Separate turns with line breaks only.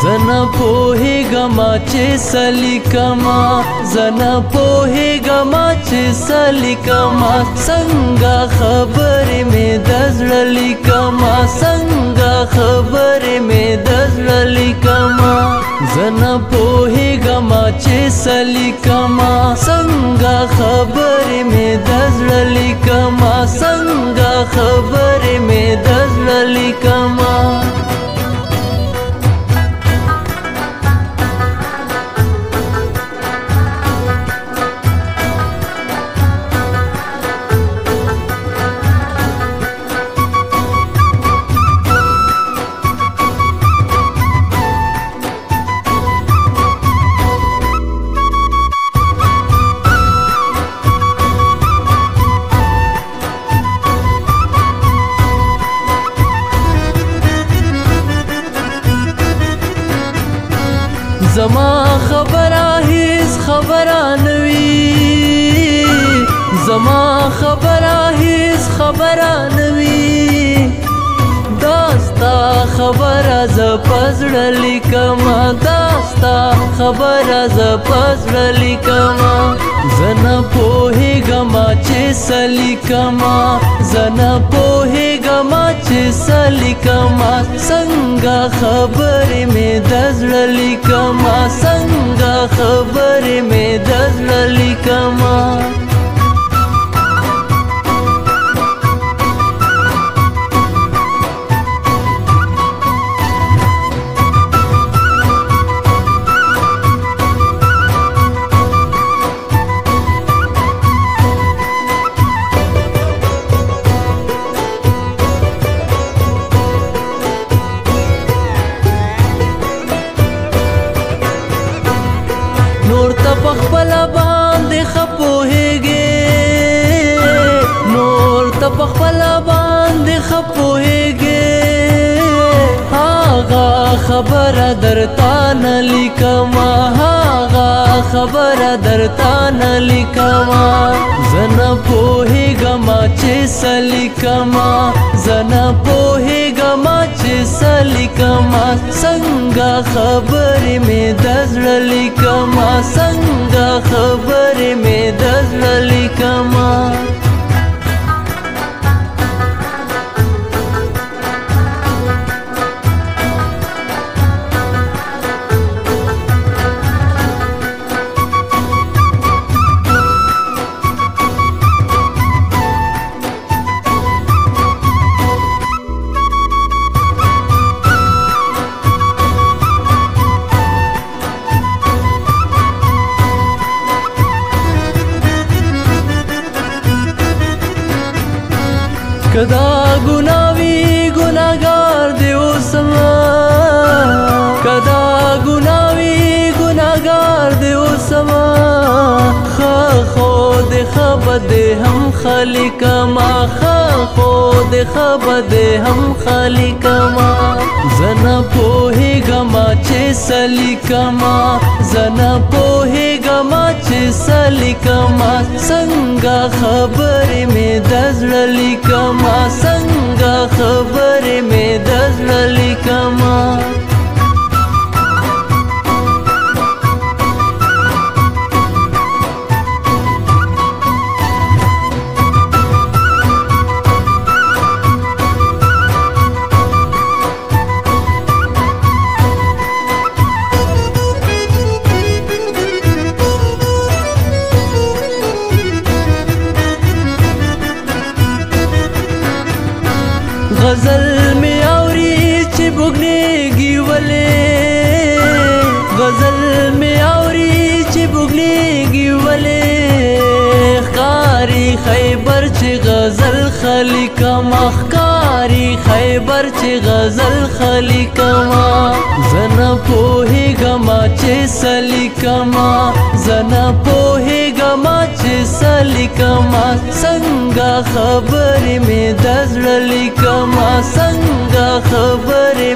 زنا پوهیږما چې سلیکما زنا پوهیږما چې سلیکما څنګه خبرې مې د زړه لیکما څنګه خبرې مې د زړه لیکما زنا پوهیږما چې سلیکما څنګه خبرې مې د زړه لیکما څنګه خبرې مې د زړه لیکما زما خبره هیڅ خبره نوي زما خبره هیڅ خبره نوي داستا خبره ز پزړه لیکما داستا خبره ز پزړه لیکما زنه پوهیږما چې سلیکما زنه پوهیږما چې سلیکما څنګه خبرې مې د زړه لیکما څنګه خبرې مې د زړه لیکما نور ته پخپل باندې خپوهېږې نور ته پخپل باندې خپوهېږې هغه خبره درته نه لیکما هغه خبره درته نه لیکما زه نه پوهېږما چې سلیکما زه نه پوهېږما چې سلیکما څنګه خبرې مې د زړه لیکما څنګه خبرې مې د زړه لیکما کدا ګناوي ګناګار دی اوسما کدا ګناوي ګناګار دی اوسما خو د خبد هم خالق ما خو د خبد هم خالق ما زنه پوهیږما چې سلیکما زنه پوهیږما چې سلیکما څنګه خبرې مې د زړه لیکما څنګه خبرې مې د زړه لیکما غزل می اوري چې بوګنيږي ولې غزل می اوري چې بوګنيږي ولې ښکاري خیبر چې غزل خلیکما ښکاري خیبر چې غزل خلیکما زنه پوهیږما چې سلیکما زنه پوهیږما چې سلیکما څنګه خبرې مې د زړه لیکما څنګه خبرې